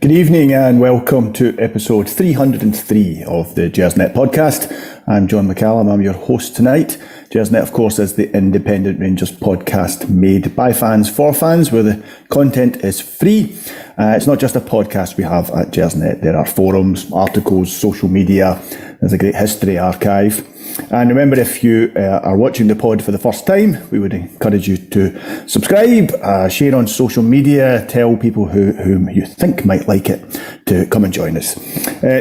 Good evening and welcome to episode 303 of the Gersnet Podcast. I'm John McCallum, I'm your host tonight. Gersnet, of course, is the independent Rangers podcast made by fans for fans, where the content is free. It's not just a podcast we have at Gersnet. There are forums, articles, social media. There's a great history archive. And remember, if you are watching the pod for the first time, we would encourage you to subscribe, share on social media, tell people whom you think might like it to come and join us.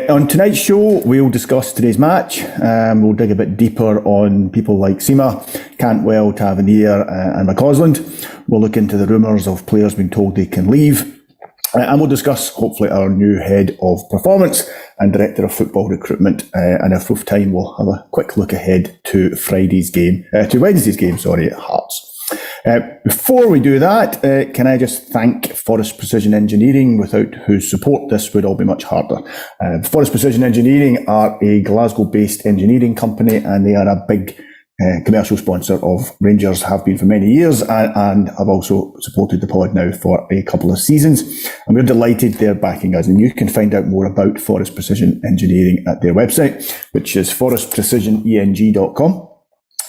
On tonight's show, we'll discuss today's match. We'll dig a bit deeper on people like Sima, Cantwell, Tavernier and McCausland. We'll look into the rumours of players being told they can leave. And we'll discuss, hopefully, our new head of performance and director of football recruitment. And if we've time, we'll have a quick look ahead to Wednesday's game, at Hearts. Before we do that, can I just thank Forrest Precision Engineering, without whose support this would all be much harder. Forrest Precision Engineering are a Glasgow-based engineering company, and they are a big commercial sponsor of Rangers, have been for many years, and have also supported the pod now for a couple of seasons. And we're delighted they're backing us. And you can find out more about Forrest Precision Engineering at their website, which is forrestprecisioneng.com.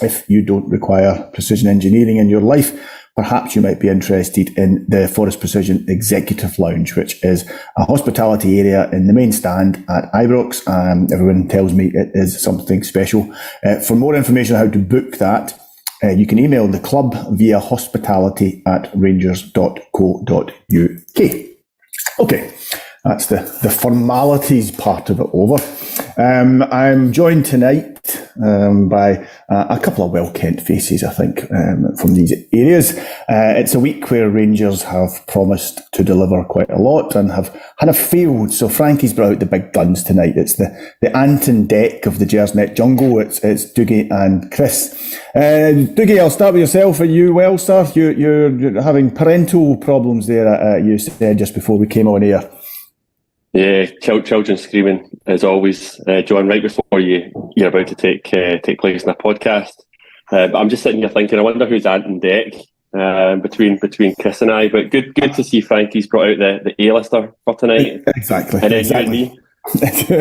If you don't require precision engineering in your life, perhaps you might be interested in the Forrest Precision Executive Lounge, which is a hospitality area in the main stand at Ibrox. Everyone tells me it is something special. For more information on how to book that, you can email the club via hospitality@rangers.co.uk. Okay, that's the formalities part of it over. I'm joined tonight by a couple of well-kent faces, I think, from these areas. It's a week where Rangers have promised to deliver quite a lot and have failed. So Frankie's brought out the big guns tonight. It's the Anton deck of the Gersnet jungle. It's Dougie and Chris. Dougie, I'll start with yourself. Are you well, sir? You're having parental problems there, you said just before we came on air. Yeah, children screaming as always, John. Right before you're about to take place in a podcast, I'm just sitting here thinking, I wonder who's Ant and Deck between Chris and I. But good to see Frankie's brought out the A-lister for tonight. Exactly. And then exactly. You and me. It's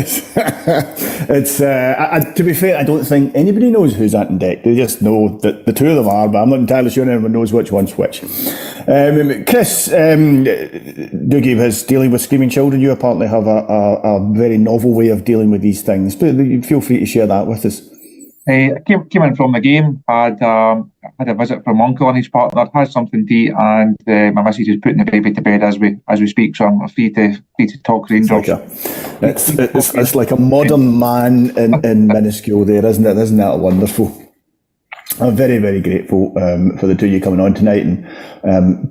to be fair, I don't think anybody knows who's Ant and Deck. They just know that the two of them are, but I'm not entirely sure anyone knows which one's which. Chris, Dougie was dealing with screaming children. You apparently have a very novel way of dealing with these things, but feel free to share that with us. I came in from the game, had a visit from uncle and his partner, had something to eat, and my missus is putting the baby to bed as we speak, so I'm free to talk Rangers. It's like a modern man in minuscule there, isn't it? Isn't that wonderful? I'm very, very grateful for the two of you coming on tonight and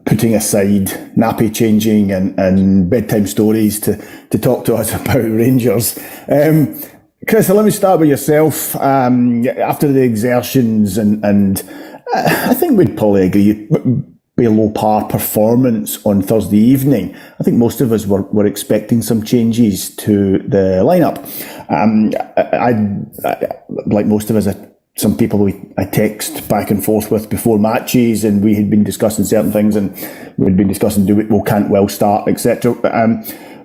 putting aside nappy changing and bedtime stories to talk to us about Rangers. Chris, let me start with yourself. After the exertions and I think we'd probably agree below par performance on Thursday evening, I think most of us were expecting some changes to the lineup. I like most of us, some people I text back and forth with before matches, and we had been discussing certain things, and we'd been discussing will Cantwell start, etc.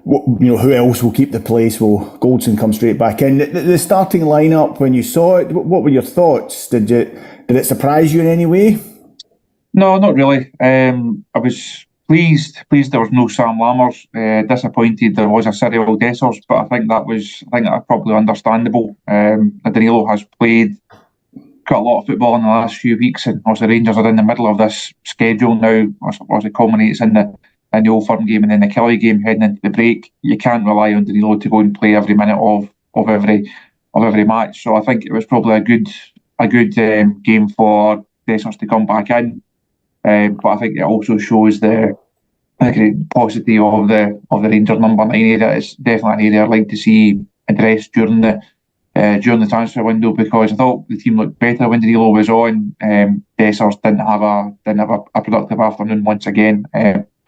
Who else will keep the place? Will Goldson come straight back in? The starting lineup, when you saw it, what were your thoughts? Did it surprise you in any way? No, not really. I was pleased there was no Sam Lammers. Disappointed there was a Cyril Dessers, but I think that's probably understandable. Danilo has played quite a lot of football in the last few weeks, and also Rangers are in the middle of this schedule now, as it culminates in the Old Firm game and then the Kelly game heading into the break. You can't rely on Danilo to go and play every minute of every match. So I think it was probably a good game for Dessers to come back in. But I think it also shows the paucity of the Rangers number 9 area. It's definitely an area I'd like to see addressed during the transfer window, because I thought the team looked better when Danilo was on. Dessers didn't have a productive afternoon once again.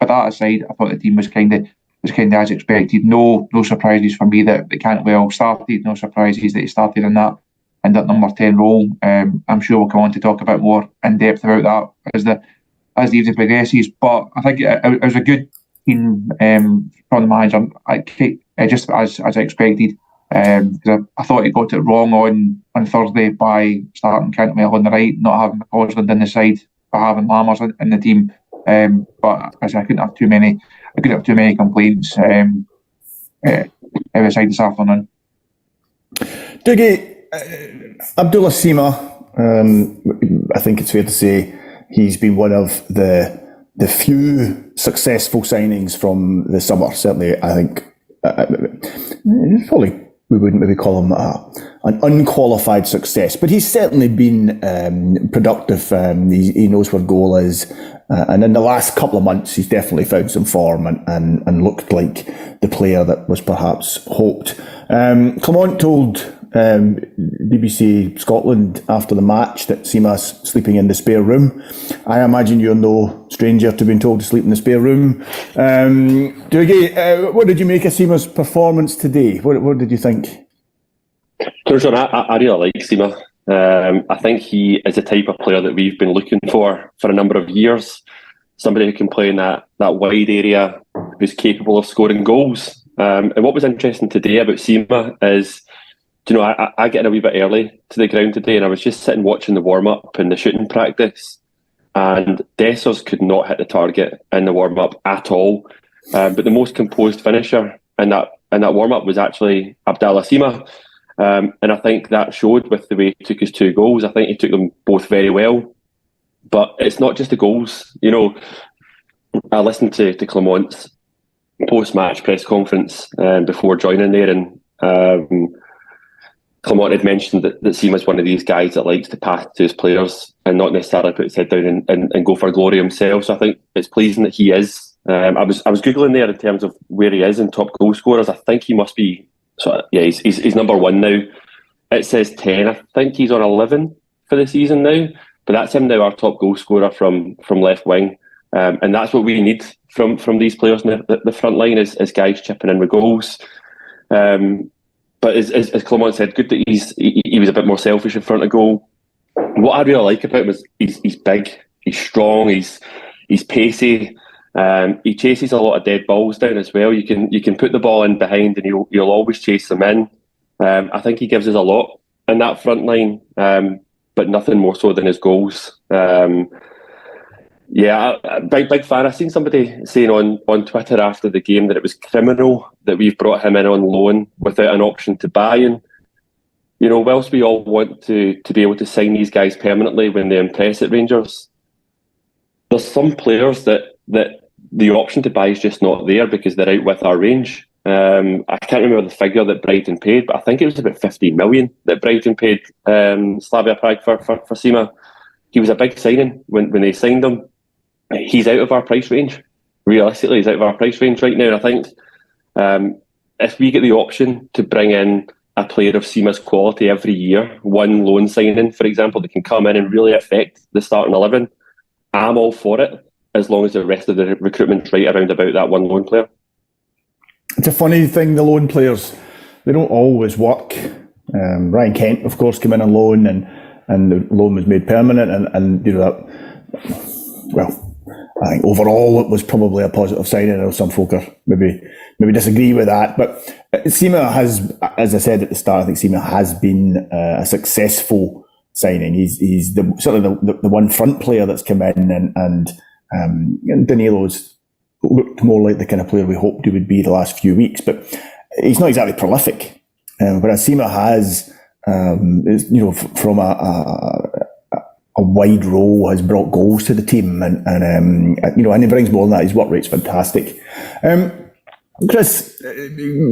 But that aside, I thought the team was kind of as expected. No surprises for me that Cantwell started. No surprises that he started in that number 10 role. I'm sure we'll come on to talk a bit more in depth about that as the evening progresses. But I think it was a good team from the manager, just as I expected. Because I thought he got it wrong on Thursday by starting Cantwell on the right, not having McCausland in the side, but having Lammers in the team. But I couldn't have too many complaints every side this afternoon. Dougie, Abdullah Sima, I think it's fair to say he's been one of the few successful signings from the summer. Certainly, I think probably we wouldn't maybe call him an unqualified success, but he's certainly been productive. He knows where goal is. And in the last couple of months, he's definitely found some form and looked like the player that was perhaps hoped. Clement told BBC Scotland after the match that Sima's sleeping in the spare room. I imagine you're no stranger to being told to sleep in the spare room. Dougie, what did you make of Sima's performance today? What did you think? John, I really like Sima. I think he is the type of player that we've been looking for a number of years. Somebody who can play in that wide area, who's capable of scoring goals. And what was interesting today about Sima is, I get in a wee bit early to the ground today, and I was just sitting watching the warm-up and the shooting practice, and Dessers could not hit the target in the warm-up at all. But the most composed finisher in that warm-up was actually Abdallah Sima. And I think that showed with the way he took his 2 goals. I think he took them both very well. But it's not just the goals. I listened to Clement's post-match press conference before joining there, and Clement had mentioned that Sima's one of these guys that likes to pass to his players and not necessarily put his head down and go for glory himself. So I think it's pleasing that he is. I was Googling there in terms of where he is in top goal scorers. I think he must be... he's number 1 now. It says 10. I think he's on 11 for the season now. But that's him now, our top goal scorer from left wing. And that's what we need from these players in the front line is guys chipping in with goals. But as Clement said, good that he was a bit more selfish in front of goal. What I really like about him is he's big, he's strong, he's pacey. He chases a lot of dead balls down as well. You can put the ball in behind and you'll always chase them in. I think he gives us a lot in that front line, but nothing more so than his goals. Big fan. I seen somebody saying on Twitter after the game that it was criminal that we've brought him in on loan without an option to buy. And whilst we all want to be able to sign these guys permanently when they impress at Rangers, there's some players that the option to buy is just not there because they're out with our range. I can't remember the figure that Brighton paid, but I think it was about 15 million that Brighton paid Slavia Prague for Sima. He was a big signing when they signed him. He's out of our price range. Realistically, he's out of our price range right now. And I think if we get the option to bring in a player of Sima's quality every year, one loan signing, for example, that can come in and really affect the starting 11, I'm all for it, as long as the rest of the recruitment's right around about that one loan player. It's a funny thing, the loan players, they don't always work. Ryan Kent, of course, came in on loan and the loan was made permanent and I think overall it was probably a positive sign. I know some folk are maybe disagree with that, but Sima has, as I said at the start, I think Sima has been a successful signing. He's certainly the one front player that's come in and Danilo's looked more like the kind of player we hoped he would be the last few weeks, but he's not exactly prolific. Whereas Sima has, from a wide role, has brought goals to the team, and he brings more than that. His work rate's fantastic. Chris,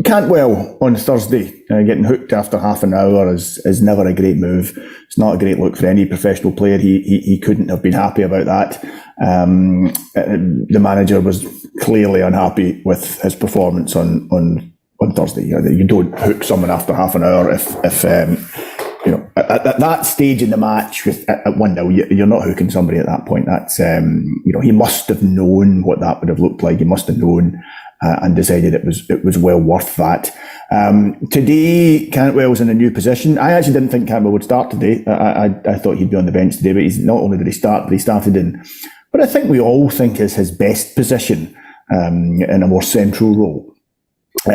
Cantwell on Thursday, getting hooked after half an hour is never a great move. It's not a great look for any professional player. He couldn't have been happy about that. The manager was clearly unhappy with his performance on Thursday. You don't hook someone after half an hour if at that stage in the match at 1-0, you're not hooking somebody at that point. That's he must have known what that would have looked like. He must have known and decided it was well worth that. Today, Cantwell was in a new position. I actually didn't think Cantwell would start today. I thought he'd be on the bench today, but he's not only did he start, but he started in what I think we all think is his best position. in a more central role.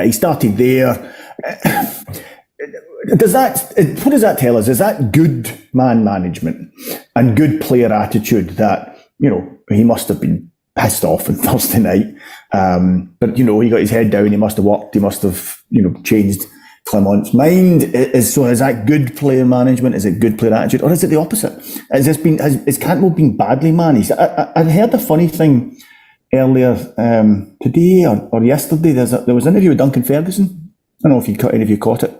He started there. What does that tell us? Is that good man management and good player attitude that, he must have been pissed off on Thursday night. But, he got his head down, he must have worked, he must have, changed Clement's mind. Is that good player management? Is it good player attitude? Or is it the opposite? Has Cantwell been badly managed? I heard a funny thing earlier today or yesterday. There was an interview with Duncan Ferguson. I don't know if any of you caught it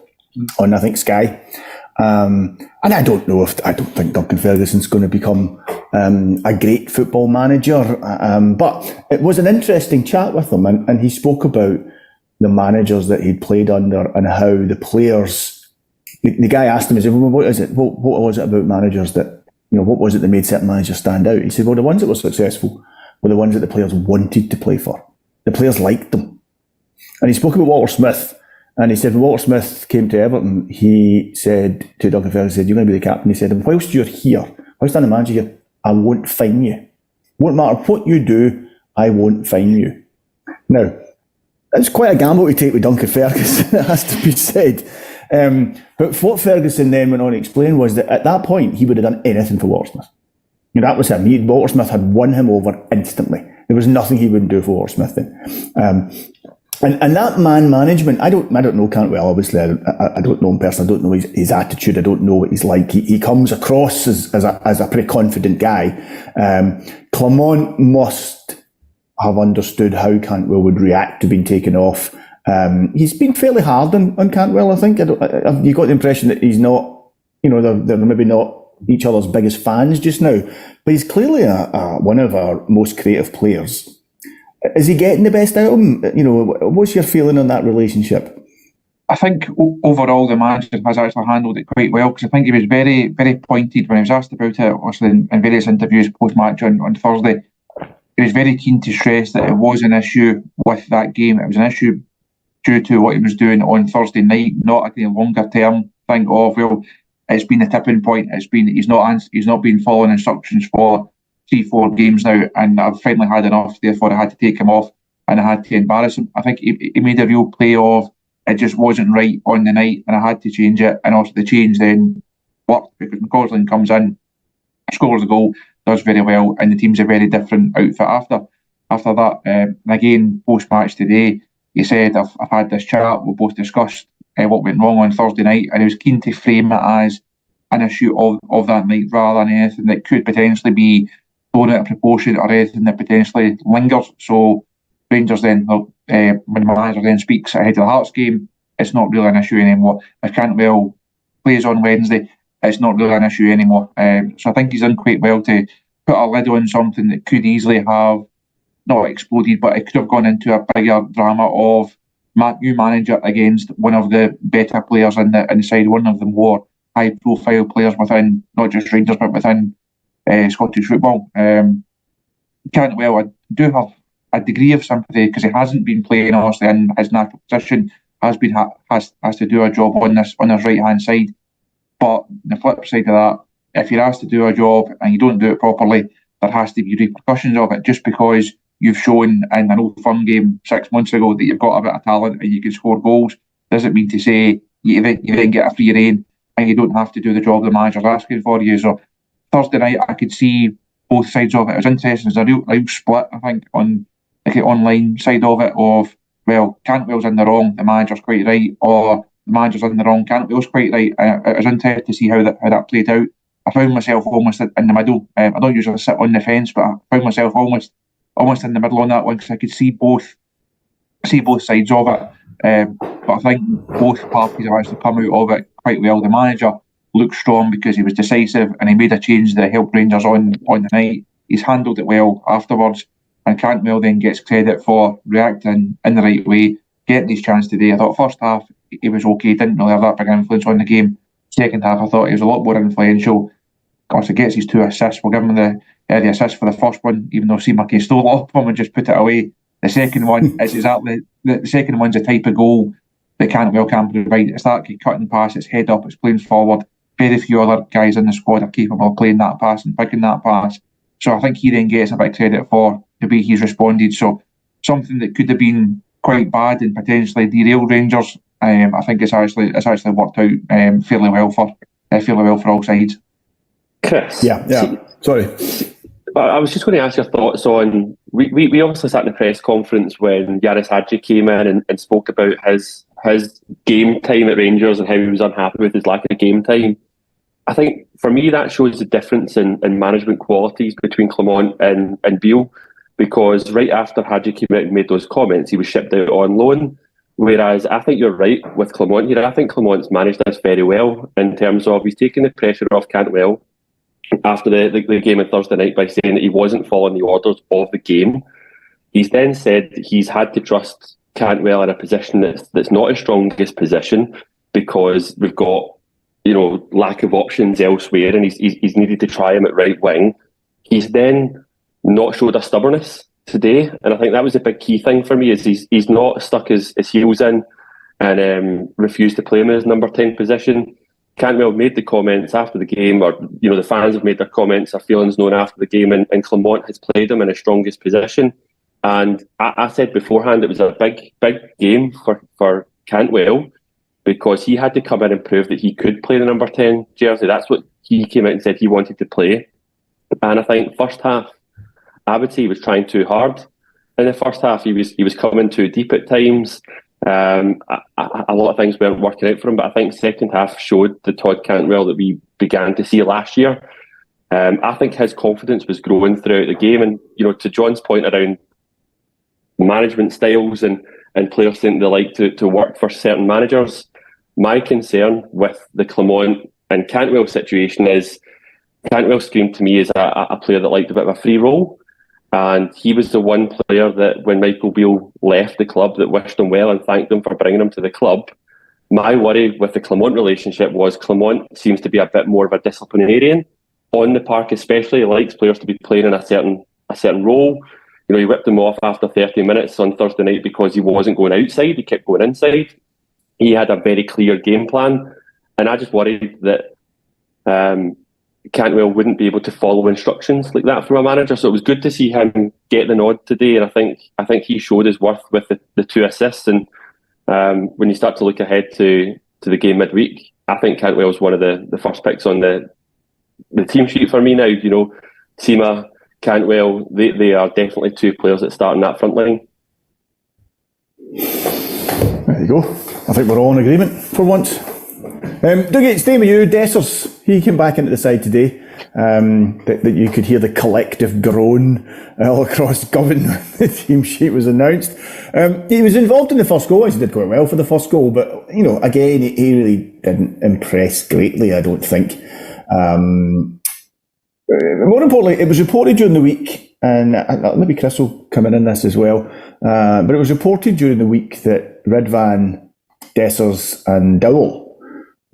on, I think, Sky. And I don't think Duncan Ferguson's going to become a great football manager. But it was an interesting chat with him, and he spoke about the managers that he'd played under and how the players. The guy asked him, he said, well, what is it? What was it about managers that, what was it that made certain managers stand out? He said, well, the ones that were successful were the ones that the players wanted to play for. The players liked them. And he spoke about Walter Smith. And he said, when Walter Smith came to Everton, he said to Duncan Ferguson, you're going to be the captain. He said, whilst you're here, whilst I'm the manager here, I won't fine you. Won't matter what you do, I won't fine you. Now, it's quite a gamble to take with Duncan Ferguson, it has to be said. But what Ferguson then went on to explain was that at that point, he would have done anything for Walter Smith. That was him. Walter Smith had won him over instantly. There was nothing he wouldn't do for Walter Smith then. And that man management, I don't know Cantwell, obviously. I don't know him personally. I don't know his attitude. I don't know what he's like. He comes across as a pretty confident guy. Clement must have understood how Cantwell would react to being taken off. He's been fairly hard on Cantwell, I think. You got the impression that he's not, they're maybe not each other's biggest fans just now. But he's clearly one of our most creative players. Is he getting the best out of him? What's your feeling on that relationship? I think overall the manager has actually handled it quite well, because I think he was very, very pointed when he was asked about it, obviously in various interviews post-match on Thursday. He was very keen to stress that it was an issue with that game. It was an issue due to what he was doing on Thursday night, not a kind of longer term thing of, well, it's been a tipping point. He's not been following instructions for 3-4 games now, and I've finally had enough, therefore I had to take him off and I had to embarrass him. I think he made a real play of it just wasn't right on the night and I had to change it, and also the change then worked because McCausland comes in, scores the goal, does very well, and the team's a very different outfit after that. And again, post-match today, he said, I've had this chat, we both discussed what went wrong on Thursday night, and he was keen to frame it as an issue of that night rather than anything that could potentially be blown out of proportion or anything that potentially lingers. So Rangers then, when the manager then speaks ahead of the Hearts game, it's not really an issue anymore. If Cantwell plays on Wednesday, it's not really an issue anymore. So I think he's done quite well to put a lid on something that could easily have not exploded, but it could have gone into a bigger drama of new manager against one of the better players in the side, one of the more high-profile players within not just Rangers but within Scottish football. Cantwell, I do have a degree of sympathy because he hasn't been playing obviously in his natural position, has to do a job on his right hand side. But the flip side of that, if you're asked to do a job and you don't do it properly, there has to be repercussions of it. Just because you've shown in an Old Firm game 6 months ago that you've got a bit of talent and you can score goals, doesn't mean to say you then get a free rein and you don't have to do the job the manager's asking for you. So Thursday night, I could see both sides of it. It was interesting. There's a real split, I think, on the online side of it of, well, Cantwell's in the wrong, the manager's quite right, or the manager's in the wrong, Cantwell's quite right. It was interesting to see how that played out. I found myself almost in the middle. I don't usually sit on the fence, but I found myself almost in the middle on that one because I could see both sides of it. But I think both parties have actually come out of it quite well. The manager looked strong because he was decisive and he made a change that helped Rangers on the night. He's handled it well afterwards, and Cantwell then gets credit for reacting in the right way, getting his chance today. I thought first half he was okay, didn't really have that big influence on the game. Second half I thought he was a lot more influential. Of course, he gets his 2 assists. We'll give him the assist for the first one, even though Seamark stole it off him and just put it away. The second one is exactly the second one's the type of goal that Cantwell can provide. It's that cutting pass, it's head up, it's playing forward. Very few other guys in the squad are capable of playing that pass and picking that pass. So I think he then gets a bit of credit for the way he's responded. So something that could have been quite bad and potentially derailed Rangers. I think it's actually worked out fairly well for all sides. Chris, yeah. Sorry, I was just going to ask your thoughts on. We obviously sat in the press conference when Yaris Hadji came in and spoke about his game time at Rangers and how he was unhappy with his lack of game time. I think for me that shows the difference in management qualities between Clement and Beale, because right after Hadji came out and made those comments, he was shipped out on loan. Whereas I think you're right with Clement here. I think Clement's managed this very well in terms of he's taken the pressure off Cantwell after the game on Thursday night by saying that he wasn't following the orders of the game. He's then said that he's had to trust Cantwell in a position that's not his strongest position because we've got, lack of options elsewhere, and he's needed to try him at right wing. He's then not showed a stubbornness today, and I think that was a big key thing for me, is he's not stuck his heels in and refused to play him in his number 10 position. Cantwell made the comments after the game, or the fans have made their comments, their feelings known after the game, and Clement has played him in his strongest position. And I said beforehand it was a big game for Cantwell, because he had to come in and prove that he could play the number 10 jersey. That's what he came out and said he wanted to play. And I think first half, I would say he was trying too hard. In the first half, he was coming too deep at times. A lot of things weren't working out for him, but I think second half showed the Todd Cantwell that we began to see last year. I think his confidence was growing throughout the game. And, to John's point around management styles and players think they like to work for certain managers, my concern with the Clement and Cantwell situation is Cantwell screamed to me as a player that liked a bit of a free roll. And he was the one player that, when Michael Beale left the club, that wished him well and thanked him for bringing him to the club. My worry with the Clement relationship was Clement seems to be a bit more of a disciplinarian on the park, especially. He likes players to be playing in a certain role. He whipped him off after 30 minutes on Thursday night because he wasn't going outside. He kept going inside. He had a very clear game plan, and I just worried that Cantwell wouldn't be able to follow instructions like that from a manager. So it was good to see him get the nod today, and I think he showed his worth with the 2 assists. And when you start to look ahead to the game midweek, I think Cantwell's one of the first picks on the team sheet for me now. Sima, Cantwell, they are definitely 2 players that start in that front line. There you go. I think we're all in agreement for once. Dougie, stay with you. Dessers, he came back into the side today. That you could hear the collective groan all across Govan when the team sheet was announced. He was involved in the first goal. He did quite well for the first goal, but again, he really didn't impress greatly, I don't think. More importantly, it was reported during the week, and maybe Chris will come in this as well, but it was reported during the week that Ridvan, Dessers and Dowell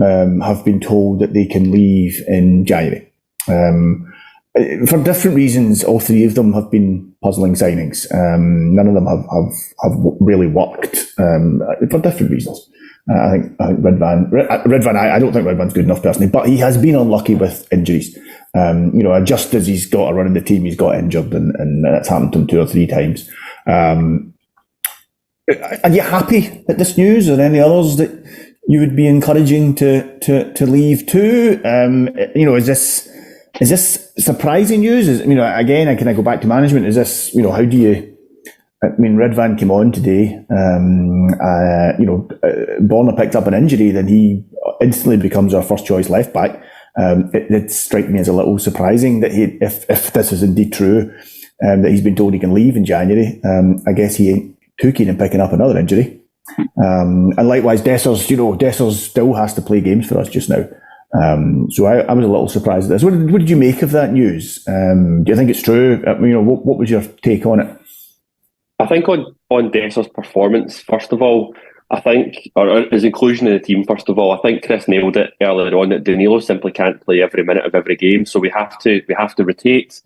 have been told that they can leave in January. For different reasons, all 3 of them have been puzzling signings. None of them have really worked for different reasons. I think Ridvan. I don't think Ridvan's good enough personally, but he has been unlucky with injuries. Just as he's got a run in the team, he's got injured, and that's happened to him 2 or 3 times. Are you happy at this news? Are there any others that you would be encouraging to leave too? Is this surprising news? Again, can I go back to management? Is this, how do you? Ridvan came on today. Borna picked up an injury, then he instantly becomes our first choice left back. It struck me as a little surprising that if this is indeed true, that he's been told he can leave in January. I guess he ain't too keen on picking up another injury. And likewise, Dessers still has to play games for us just now. So I was a little surprised at this. What did you make of that news? Do you think it's true? What was your take on it? I think on Dessers' performance, first of all, I think, or his inclusion in the team, first of all, I think Chris nailed it earlier on that Danilo simply can't play every minute of every game, so we have to rotate.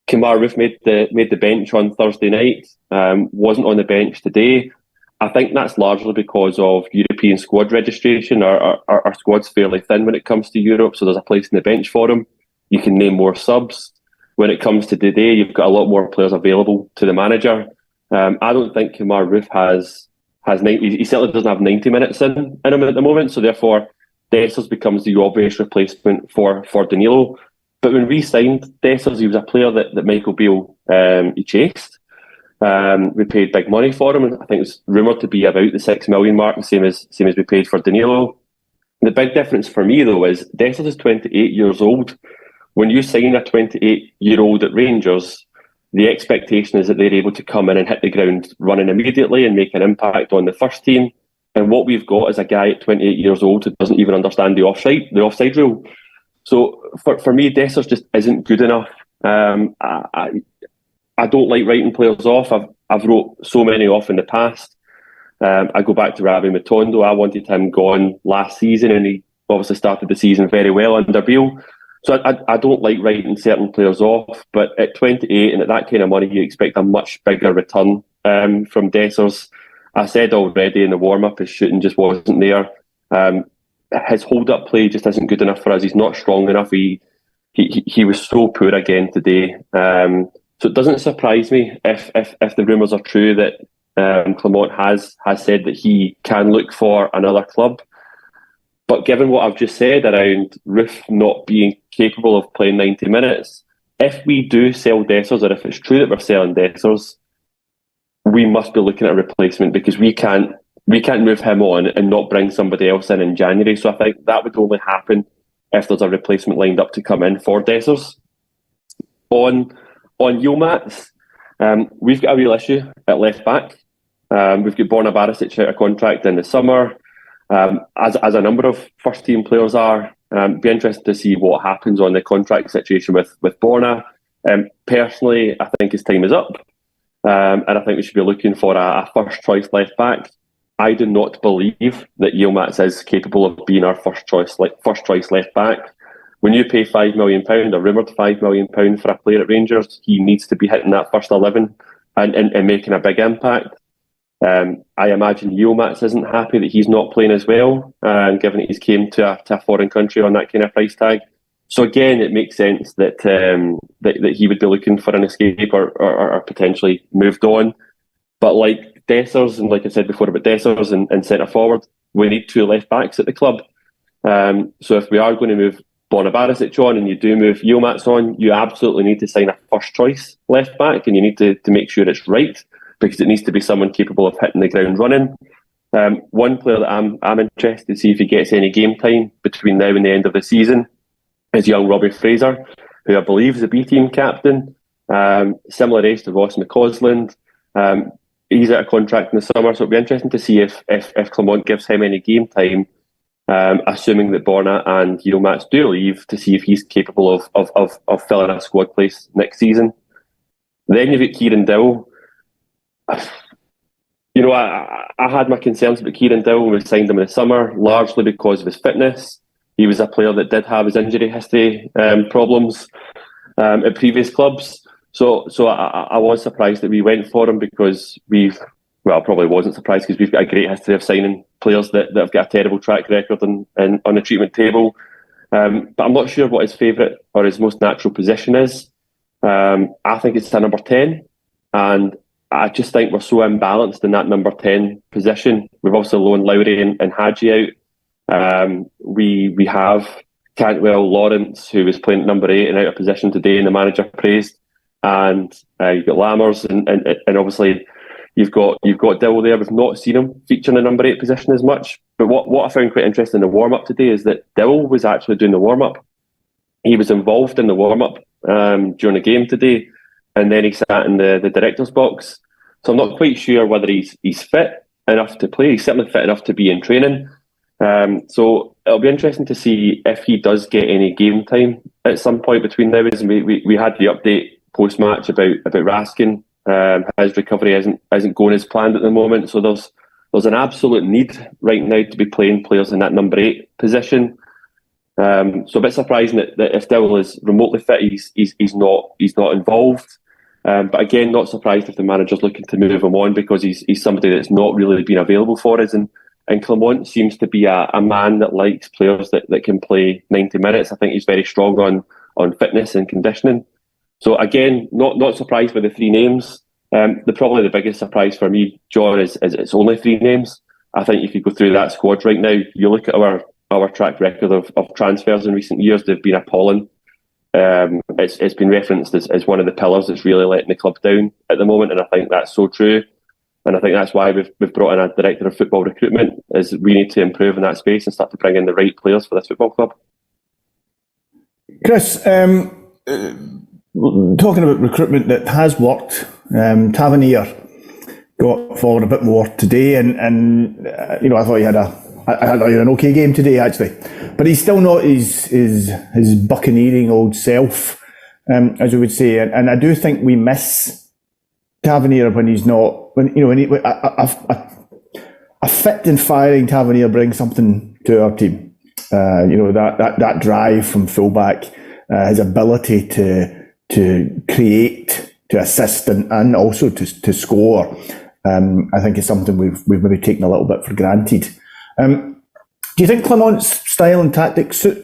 Kemar Roof made the bench on Thursday night, wasn't on the bench today. I think that's largely because of European squad registration. Our squad's fairly thin when it comes to Europe, so there's a place in the bench for him. You can name more subs. When it comes to today, you've got a lot more players available to the manager. I don't think Kemar Roofe has 90. He certainly doesn't have 90 minutes in him at the moment. So therefore, Dessers becomes the obvious replacement for Danilo. But when we signed Dessers, he was a player that Michael Beale he chased. We paid big money for him. I think it was rumoured to be about the 6 million mark, same as we paid for Danilo. The big difference for me though is Dessers is 28 years old. When you sign a 28-year-old at Rangers, the expectation is that they're able to come in and hit the ground running immediately and make an impact on the first team. And what we've got is a guy at 28 years old who doesn't even understand the offside rule. So for me, Dessers just isn't good enough. I don't like writing players off. I've wrote so many off in the past. I go back to Ravi Matondo. I wanted him gone last season, and he obviously started the season very well under Beale. So I don't like writing certain players off, but at 28 and at that kind of money, you expect a much bigger return from Dessers. I said already in the warm-up, his shooting just wasn't there. His hold-up play just isn't good enough for us. He's not strong enough. He was so poor again today. So it doesn't surprise me if the rumours are true that Clement has said that he can look for another club. But given what I've just said around Roofe not being capable of playing 90 minutes, if we do sell Dessers, or if it's true that we're selling Dessers, we must be looking at a replacement, because we can't move him on and not bring somebody else in January. So I think that would only happen if there's a replacement lined up to come in for Dessers. On Yilmaz, we've got a real issue at left back. We've got Borna Barisic out of contract in the summer. As a number of first team players are, be interested to see what happens on the contract situation with Borna. Personally, I think his time is up, and I think we should be looking for a first choice left back. I do not believe that Yilmaz is capable of being our first choice left back. When you pay £5 million, a rumoured £5 million for a player at Rangers, he needs to be hitting that first 11 and making a big impact. I imagine Yilmaz isn't happy that he's not playing as well, given that he's came to a foreign country on that kind of price tag. So again, it makes sense that he would be looking for an escape or potentially moved on. But like Dessers, and like I said before about Dessers and centre forward, we need two left backs at the club. So if we are going to move Borna Barisic on and you do move Yilmaz on, you absolutely need to sign a first choice left back, and you need to make sure it's right, because it needs to be someone capable of hitting the ground running. One player that I'm interested to see if he gets any game time between now and the end of the season is young Robbie Fraser, who I believe is a B team captain. Similar age to Ross McCausland. He's out of contract in the summer, so it'll be interesting to see if Clement gives him any game time, assuming that Borna and Yilmaz do leave, to see if he's capable of filling a squad place next season. Then you've got Kieran Dowell. You know, I had my concerns about Kieran Dowell when we signed him in the summer, largely because of his fitness. He was a player that did have his injury history problems at previous clubs. So I was surprised that we went for him, because probably wasn't surprised, because we've got a great history of signing players that have got a terrible track record on the treatment table. But I'm not sure what his favourite or his most natural position is. I think it's a number 10, and I just think we're so imbalanced in that number 10 position. We've also loaned Lowry and Hadji out. We have Cantwell, Lawrence, who was playing at number 8 and out of position today, and the manager praised. And you've got Lammers, and obviously you've got Dowell there. We've not seen him feature in the number 8 position as much. But what I found quite interesting in the warm-up today is that Dowell was actually doing the warm-up. He was involved in the warm-up during the game today, and then he sat in the director's box. So I'm not quite sure whether he's fit enough to play. He's certainly fit enough to be in training. So it'll be interesting to see if he does get any game time at some point between now and we had the update post-match about Raskin. His recovery isn't going as planned at the moment. So there's an absolute need right now to be playing players in that number 8 position. So a bit surprising that if Dowell is remotely fit, he's not involved. But again, not surprised if the manager's looking to move him on, because he's somebody that's not really been available for us. And Clement seems to be a man that likes players that can play 90 minutes. I think he's very strong on fitness and conditioning. So again, not surprised by the 3 names. Probably the biggest surprise for me, John, is it's only 3 names. I think if you go through that squad right now, you look at our track record of transfers in recent years, they've been appalling. It's been referenced as one of the pillars that's really letting the club down at the moment, and I think that's so true. And I think that's why we've brought in a director of football recruitment, is we need to improve in that space and start to bring in the right players for this football club. Chris, talking about recruitment that has worked, Tavernier got forward a bit more today, and I thought he had an okay game today actually, but he's still not his buccaneering old self, as we would say, and I do think we miss Tavernier when he's not. A fit and firing Tavernier brings something to our team. That drive from fullback, his ability to create, to assist, and also to score. I think is something we've maybe taken a little bit for granted. Do you think Clement's style and tactics suit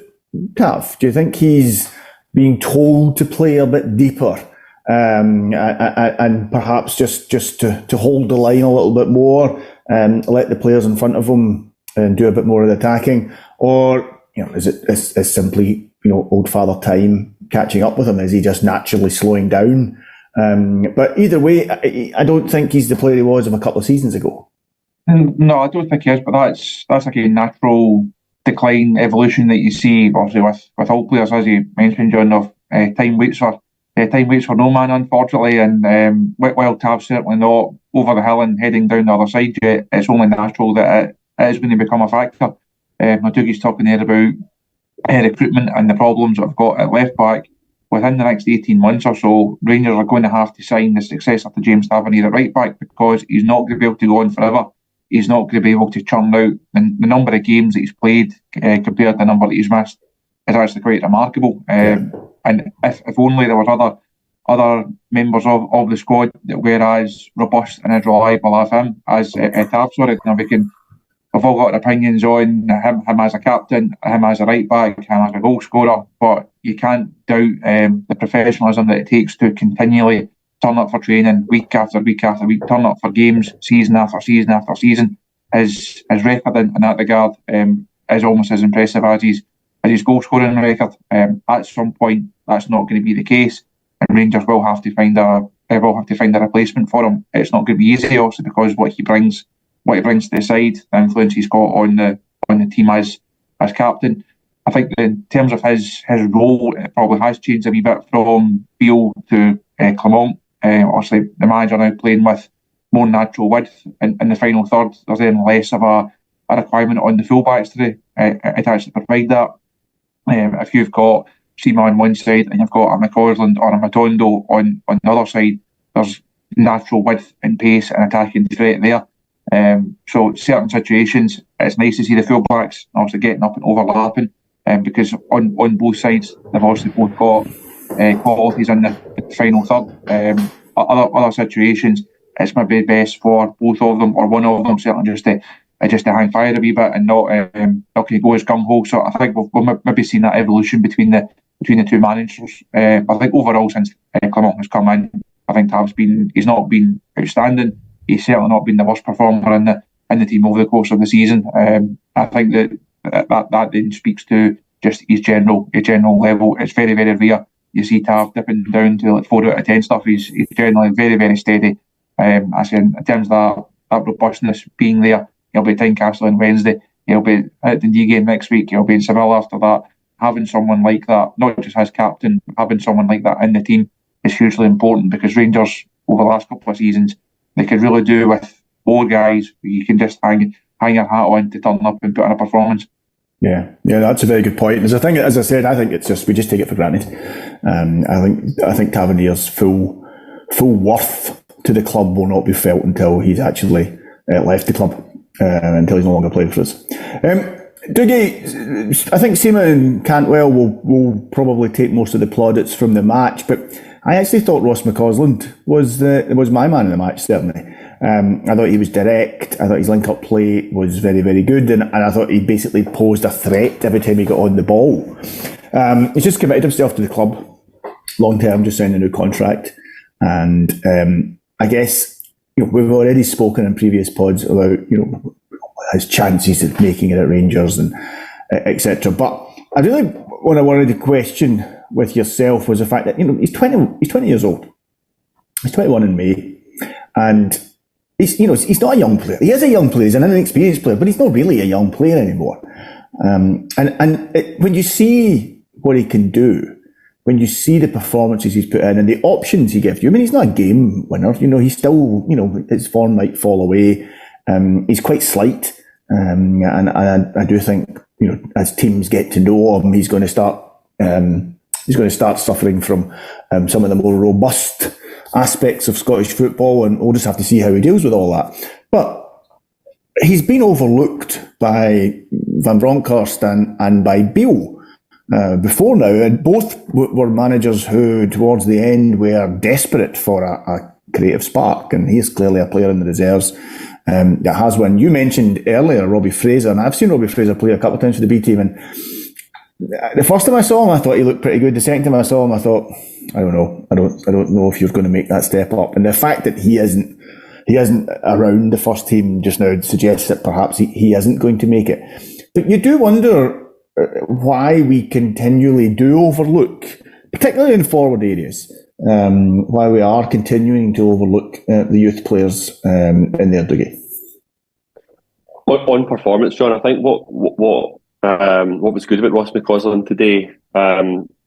Tav? Do you think he's being told to play a bit deeper? And perhaps just to hold the line a little bit more, let the players in front of him and do a bit more of the attacking, or is it simply old father time catching up with him? Is he just naturally slowing down? But either way, I don't think he's the player he was of a couple of seasons ago. No, I don't think he is, but that's like a natural decline, evolution that you see, obviously with all players, as you mentioned, John. Of time waits for no man, unfortunately, and while Tav's certainly not over the hill and heading down the other side yet, it's only natural that it is going to become a factor. Dougie's talking there about recruitment and the problems that I've got at left back. Within the next 18 months or so, Rangers are going to have to sign the successor to James Tavernier at right back, because he's not going to be able to go on forever. He's not going to be able to churn out the number of games that he's played compared to the number that he's missed is actually quite remarkable. And if only there was other members of the squad that were as robust and as reliable as him, as Tav, we've all got opinions on him as a captain, him as a right back, him as a goal scorer, but you can't doubt the professionalism that it takes to continually turn up for training week after week after week, turn up for games season after season after season. His record in that regard is almost as impressive as his goal scoring record. At some point, that's not going to be the case, and Rangers will have to find a replacement for him. It's not going to be easy, also, because what he brings to the side, the influence he's got on the team as captain. I think that in terms of his role, it probably has changed a wee bit from Beale to Clement. Obviously, the manager now playing with more natural width in the final third. There's then less of a requirement on the fullbacks today. It actually provide that. If you've got Sima on one side and you've got a McCausland or a Matondo on the other side, there's natural width and pace and attacking threat there. So certain situations, it's nice to see the fullbacks obviously getting up and overlapping, because on both sides they've obviously both got qualities in the final third. Other situations, it's maybe best for both of them or one of them certainly just to hang fire a wee bit and not go as gung ho. So I think we've maybe seen that evolution between the two managers. I think overall, since Clement has come in, I think he's not been outstanding. He's certainly not been the worst performer in the team over the course of the season. I think that then speaks to just his general level. It's very, very rare you see Tav dipping down to like 4 out of 10 stuff. He's generally very, very steady. I say in terms of that robustness being there, he'll be at Tynecastle on Wednesday. He'll be at the Dundee game next week. He'll be in Seville after that. Having someone like that, not just as captain, having someone like that in the team is hugely important, because Rangers over the last couple of seasons, they could really do with more guys who you can just hang your hat on to turn up and put in a performance. Yeah, that's a very good point. As I said, I think it's just we just take it for granted. I think Tavernier's full worth to the club will not be felt until he's actually left the club, until he's no longer playing for us. Dougie, I think Seaman and Cantwell will probably take most of the plaudits from the match, but I actually thought Ross McCausland was my man in the match, certainly. I thought he was direct. I thought his link-up play was very, very good, and I thought he basically posed a threat every time he got on the ball. He's just committed himself to the club long-term, just signed a new contract, and I guess we've already spoken in previous pods about his chances of making it at Rangers and etc. But I really what I wanted to question with yourself was the fact that he's 20 years old. He's 21 in May, and he's not a young player. He is a young player. He's an inexperienced player, but he's not really a young player anymore. When you see what he can do, when you see the performances he's put in and the options he gives you, I mean, he's not a game winner. He's still, his form might fall away. He's quite slight, and I do think, as teams get to know him, he's going to start suffering from some of the more robust aspects of Scottish football, and we'll just have to see how he deals with all that. But he's been overlooked by Van Bronckhorst and by Beale before now, and both were managers who, towards the end, were desperate for a creative spark, and he's clearly a player in the reserves that has one. You mentioned earlier Robbie Fraser, and I've seen Robbie Fraser play a couple of times for the B team, and the first time I saw him, I thought he looked pretty good. The second time I saw him, I thought, I don't know. I don't know if you're going to make that step up. And the fact that he isn't around the first team just now suggests that perhaps he isn't going to make it. But you do wonder why we continually do overlook, particularly in forward areas, why we are continuing to overlook the youth players in there, Dougie. On performance, John, I think what was good about Ross McCausland today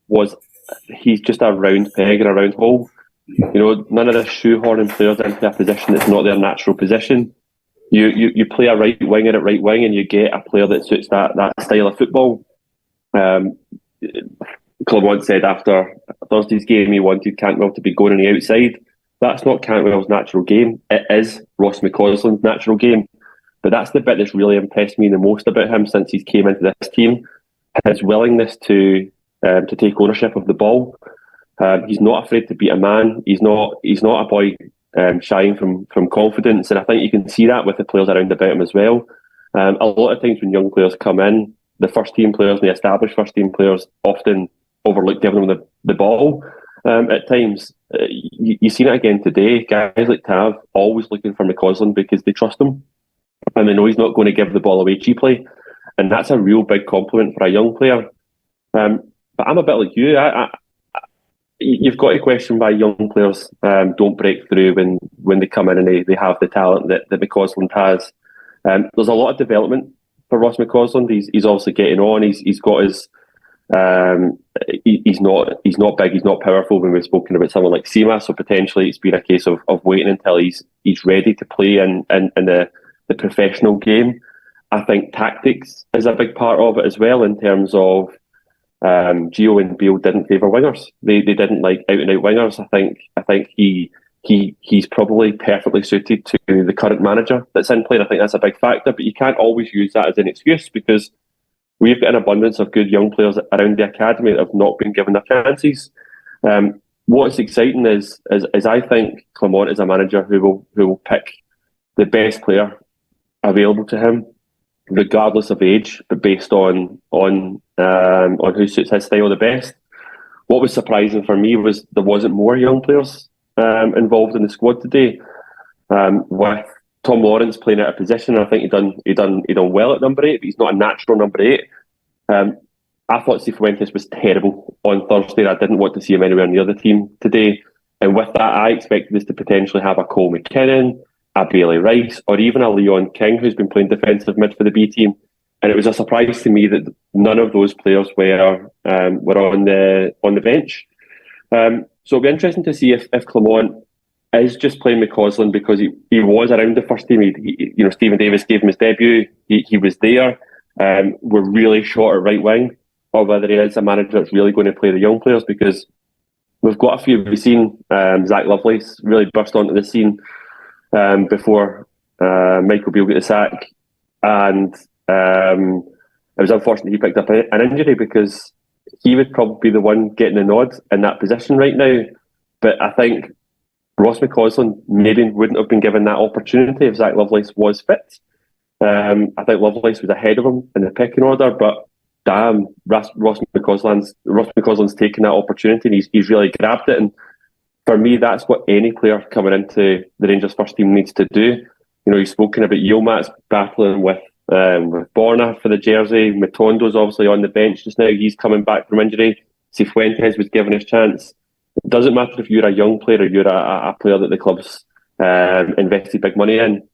was he's just a round peg in a round hole. None of the shoehorning players into a position that's not their natural position. You play a right winger at right wing and you get a player that suits that style of football. Clement said after Thursday's game he wanted Cantwell to be going on the outside. That's not Cantwell's natural game. It is Ross McCausland's natural game. But that's the bit that's really impressed me the most about him since he's came into this team. His willingness to take ownership of the ball. He's not afraid to beat a man. He's not a boy shying from confidence, and I think you can see that with the players around about him as well. A lot of times when young players come in, the first team players and the established first team players often overlook giving them the ball. At times, you've seen it again today. Guys like Tav always looking for McCausland because they trust him. And they know he's not going to give the ball away cheaply. And that's a real big compliment for a young player. But I'm a bit like you. You've got to question why young players don't break through when they come in and they have the talent that McCausland has. There's a lot of development for Ross McCausland. He's obviously getting on. He's got his... he's not big, he's not powerful when we've spoken about someone like Sima, so potentially it's been a case of waiting until he's ready to play in the professional game. I think tactics is a big part of it as well, in terms of Gio and Beale didn't favour wingers. They didn't like out and out wingers. I think he's probably perfectly suited to the current manager that's in play. I think that's a big factor, but you can't always use that as an excuse, because we've got an abundance of good young players around the academy that have not been given their chances. What's exciting is I think Clement is a manager who will pick the best player available to him, regardless of age, but based on who suits his style the best. What was surprising for me was there wasn't more young players involved in the squad today. With Tom Lawrence playing out of position, I think he done well at number 8, but he's not a natural number 8. I thought Cifuentes was terrible on Thursday. I didn't want to see him anywhere near the team today. And with that, I expected us to potentially have a Cole McKinnon, a Bailey Rice, or even a Leon King, who's been playing defensive mid for the B team. And it was a surprise to me that none of those players were on the bench. So it'll be interesting to see if Clement is just playing McCausland because he was around the first team. Stephen Davis gave him his debut. He was there. We're really short at right wing, or whether he is a manager that's really going to play the young players, because we've got a few. We've seen Zach Lovelace really burst onto the scene before Michael Beale got the sack, and it was unfortunate he picked up an injury, because he would probably be the one getting the nod in that position right now. But I think Ross McCausland maybe wouldn't have been given that opportunity if Zach Lovelace was fit. I think Lovelace was ahead of him in the pecking order, but damn, Ross McCausland's taken that opportunity and he's really grabbed it. And for me, that's what any player coming into the Rangers first team needs to do. You've spoken about Yilmaz battling with Borna for the jersey. Matondo's obviously on the bench just now. He's coming back from injury. Cifuentes was given his chance. It doesn't matter if you're a young player or you're a player that the club's invested big money in.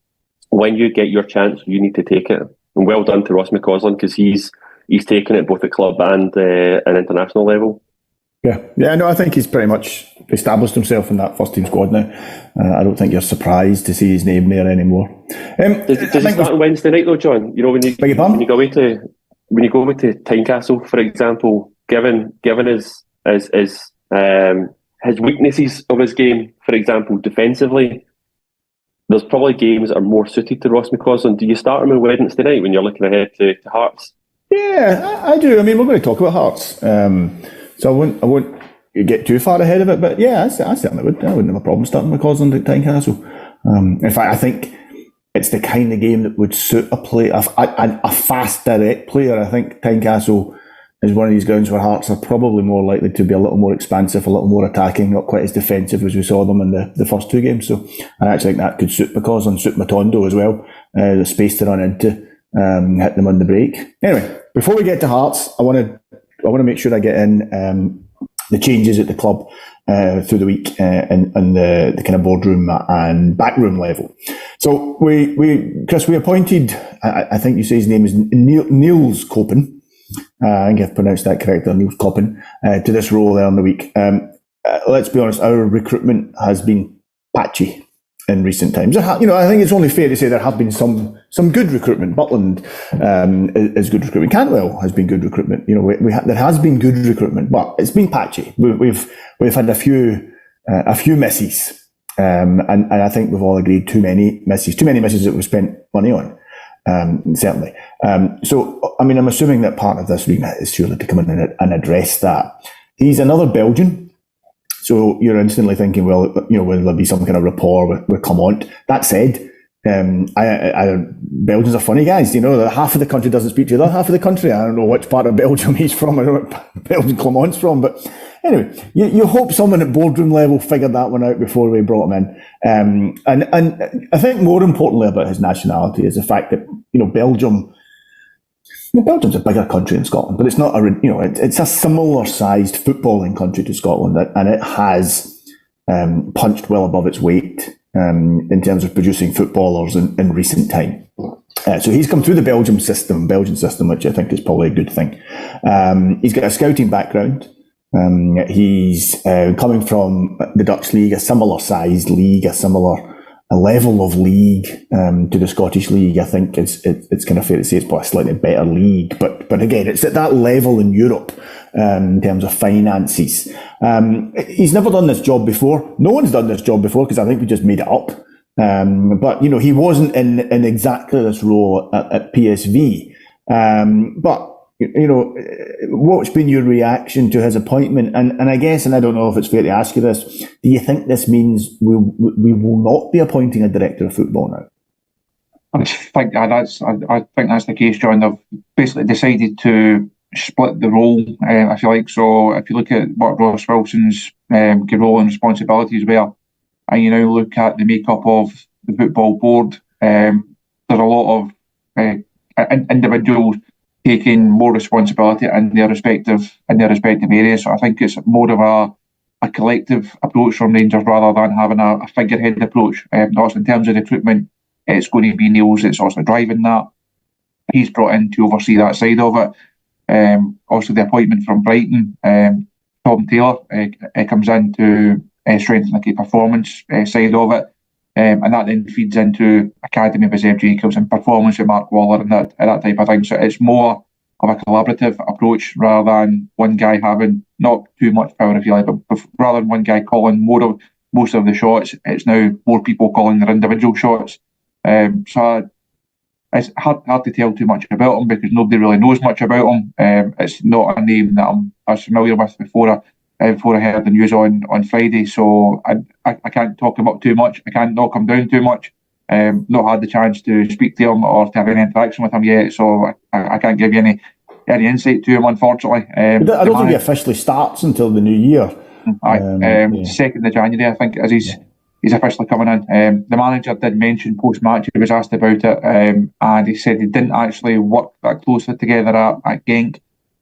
When you get your chance, you need to take it. And well done to Ross McCausland, because he's taken it both at club and an international level. Yeah, no, I think he's pretty much established himself in that first team squad now. I don't think you're surprised to see his name there anymore. Does he start on Wednesday night though, John? When you go away to Tynecastle, for example, given his weaknesses of his game, for example, defensively, there's probably games that are more suited to Ross McCausland. Do you start him on Wednesday night when you're looking ahead to Hearts? Yeah, I do. I mean, we're going to talk about Hearts. So I won't get too far ahead of it, but yeah, I certainly would. I wouldn't have a problem starting McCausland at Tynecastle. In fact, I think it's the kind of game that would suit a fast, direct player. I think Tynecastle is one of these grounds where Hearts are probably more likely to be a little more expansive, a little more attacking, not quite as defensive as we saw them in the first two games. So I actually think that could suit McCausland, suit Matondo as well. The space to run into, hit them on the break. Anyway, before we get to Hearts, I want to make sure I get in the changes at the club through the week and the kind of boardroom and backroom level. So Chris, we appointed, I think you say his name is Niels Koppen. I think I've pronounced that correctly, Niels Koppen, to this role there in the week. Let's be honest, our recruitment has been patchy in recent times. I think it's only fair to say there have been some good recruitment. Butland is good recruitment. Cantwell has been good recruitment. There has been good recruitment, but it's been patchy. We've had a few misses, and I think we've all agreed too many misses that we've spent money on. Certainly. So, I mean, I'm assuming that part of this remit is surely to come in and address that. He's another Belgian. So you're instantly thinking, well, will there be some kind of rapport with Clement? That said, Belgians are funny guys. Half of the country doesn't speak to the other half of the country. I don't know which part of Belgium he's from. I don't know what Belgian Clement's from. But anyway, you hope someone at boardroom level figured that one out before we brought him in. And I think more importantly about his nationality is the fact that, Belgium's a bigger country than Scotland, but it's not it's a similar sized footballing country to Scotland, and it has punched well above its weight in terms of producing footballers in recent time. So he's come through the Belgian system, which I think is probably a good thing. He's got a scouting background. He's coming from the Dutch league, a similar sized league, a level of league to the Scottish league. I think it's kind of fair to say it's probably a slightly better league, but again, it's at that level in Europe in terms of finances. He's never done this job before. No one's done this job before because I think we just made it up. But he wasn't in exactly this role at PSV. But what's been your reaction to his appointment? And I guess, and I don't know if it's fair to ask you this, do you think this means we will not be appointing a director of football now? I think that's the case, John. They've basically decided to split the role, if you like. So if you look at what Ross Wilson's role and responsibilities were, and you now look at the makeup of the football board, there's a lot of individuals taking more responsibility in their respective areas. So I think it's more of a collective approach from Rangers rather than having a figurehead approach. Also in terms of recruitment, it's going to be Niels that's also driving that. He's brought in to oversee that side of it. Also the appointment from Brighton, Tom Taylor comes in to strengthen the key performance side of it. And that then feeds into academy with Zeb Jacobs and performance with Mark Waller and that type of thing. So it's more of a collaborative approach rather than one guy having not too much power, if you like, but rather than one guy calling most of the shots, it's now more people calling their individual shots. So it's hard to tell too much about him because nobody really knows much about him. It's not a name that I was familiar with before I heard the news on Friday, so I can't talk about too much. I can't knock him down too much. Not had the chance to speak to him or to have any interaction with him yet, so I can't give you any insight to him, unfortunately. I don't think he officially starts until the new year. 2nd of January, I think, as he's officially coming in. The manager did mention post-match, he was asked about it, and he said he didn't actually work that closely together at Genk.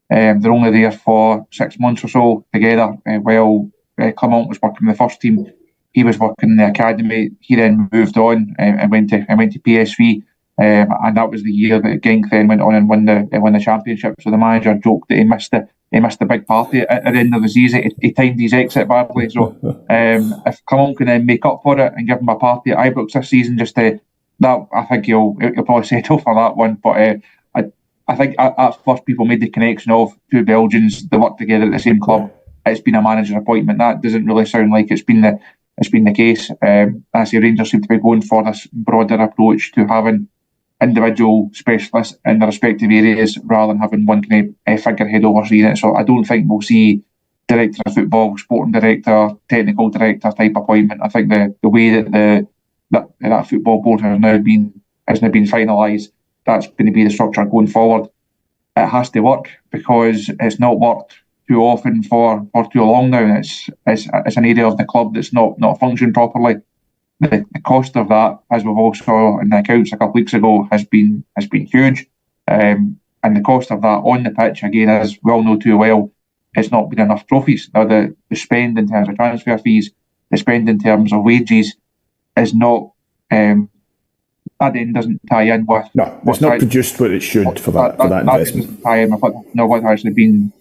They're only there for 6 months or so together, while Clement was working in the first team. He was working in the academy. He then moved on and went to PSV, and that was the year that Genk then went on and won the championship. So the manager joked that he missed the big party at the end of the season. He timed his exit badly. So if Clement can then make up for it and give him a party at Ibrox this season, I think he'll probably settle for that one. But I think at first people made the connection of two Belgians that work together at the same club. It's been a manager appointment. That doesn't really sound like it's been the case. I say Rangers seem to be going for this broader approach to having individual specialists in their respective areas rather than having one kind of figurehead overseeing it. So I don't think we'll see director of football, sporting director, technical director type appointment. I think the way that that football board has now been finalised, that's going to be the structure going forward. It has to work because it's not worked too often for too long now. It's an area of the club that's not functioning properly. The cost of that, as we've all saw in the accounts a couple of weeks ago, has been huge. And the cost of that on the pitch, again, as we all know too well, it's not been enough trophies. Now the spend in terms of transfer fees, the spend in terms of wages is not that then doesn't tie in with. No, it's not produced what it should for that investment. Doesn't tie in with what's actually been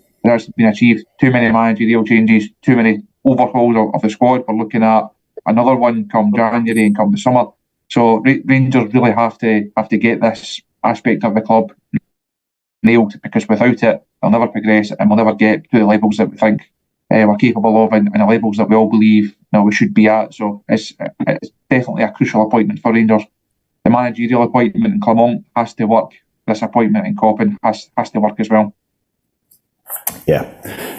achieved. Too many managerial changes, too many overhauls of the squad. We're looking at another one come January and come the summer. So Rangers really have to get this aspect of the club nailed, because without it, they'll never progress and we'll never get to the levels that we think we're capable of, and the levels that we all believe we should be at. So it's definitely a crucial appointment for Rangers. The managerial appointment in Clement has to work. This appointment in Coppin has to work as well. Yeah.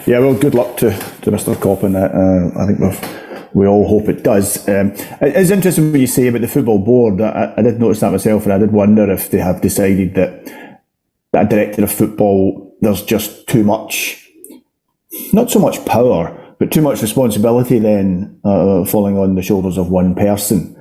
Well, good luck to Mr. Coppin. I think we all hope it does. It's interesting what you say about the football board. I did notice that myself, and I did wonder if they have decided that a director of football, there's just too much, not so much power, but too much responsibility then falling on the shoulders of one person.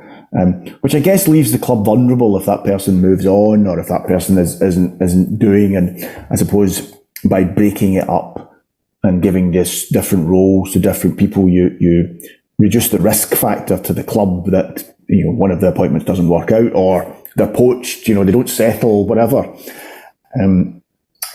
Which I guess leaves the club vulnerable if that person moves on, or if that person isn't doing. And I suppose by breaking it up and giving this different roles to different people, you reduce the risk factor to the club that one of the appointments doesn't work out, or they're poached, they don't settle, whatever.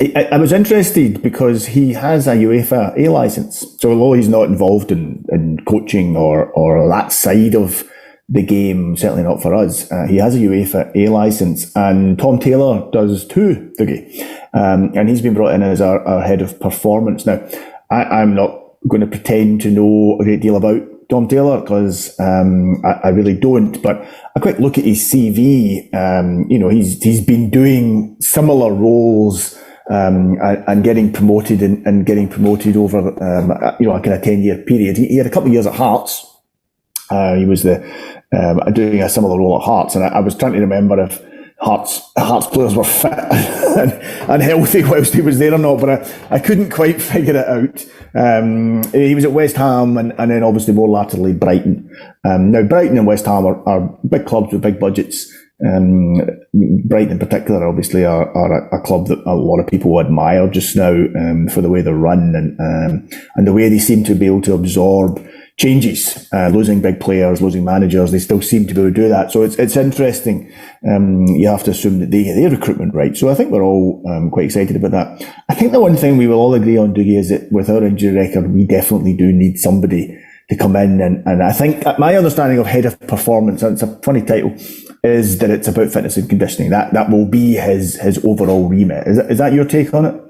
I was interested because he has a UEFA A licence, so although he's not involved in coaching or that side of the game, certainly not for us. He has a UEFA A licence, and Tom Taylor does too, Dougie. And he's been brought in as our head of performance. Now, I'm not going to pretend to know a great deal about Tom Taylor, because I really don't. But a quick look at his CV, he's been doing similar roles and getting promoted and getting promoted over a kind of 10-year period. He had a couple of years at Hearts. He was doing a similar role at Hearts, and I was trying to remember if Hearts players were fit and healthy whilst he was there or not, but I couldn't quite figure it out. He was at West Ham and then obviously more latterly Brighton. Now Brighton and West Ham are big clubs with big budgets. Brighton in particular obviously are a club that a lot of people admire just now for the way they're run and the way they seem to be able to absorb changes, losing big players, losing managers. They still seem to be able to do that. So it's interesting. You have to assume that they get their recruitment right. So I think we're all quite excited about that. I think the one thing we will all agree on, Dougie, is that with our injury record, we definitely do need somebody to come in. And I think my understanding of head of performance, and it's a funny title, is that it's about fitness and conditioning. That will be his overall remit. Is that your take on it?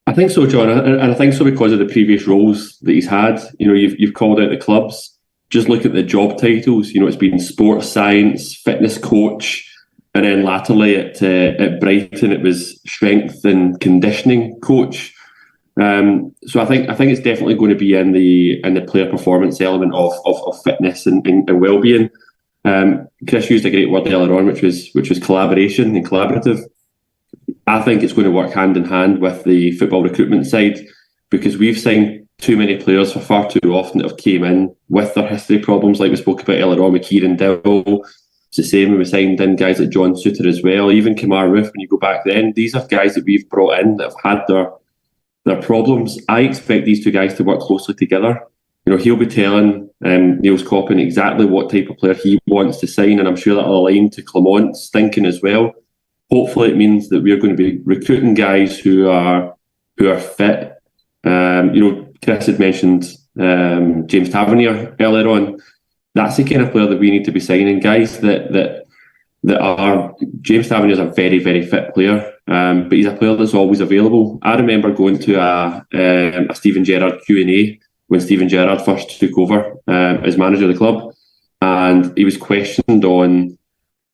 I think so, John, and I think so because of the previous roles that he's had. You've called out the clubs. Just look at the job titles. It's been sports science, fitness coach, and then latterly at Brighton it was strength and conditioning coach. So I think it's definitely going to be in the player performance element of fitness and well-being. Chris used a great word earlier on, which was collaboration and collaborative. I think it's going to work hand in hand with the football recruitment side, because we've signed too many players for far too often that have came in with their history problems, like we spoke about earlier on with Kieran Dowell. It's the same when we signed in guys like John Suter as well, even Kamar Roof. When you go back then, these are guys that we've brought in that have had their problems. I expect these two guys to work closely together. He'll be telling Niels Coppin exactly what type of player he wants to sign, and I'm sure that'll align to Clement's thinking as well. Hopefully it means that we're going to be recruiting guys who are fit. Chris had mentioned James Tavernier earlier on. That's the kind of player that we need to be signing, guys that are. James Tavernier is a very, very fit player, but he's a player that's always available. I remember going to a Steven Gerrard Q&A when Steven Gerrard first took over as manager of the club, and he was questioned on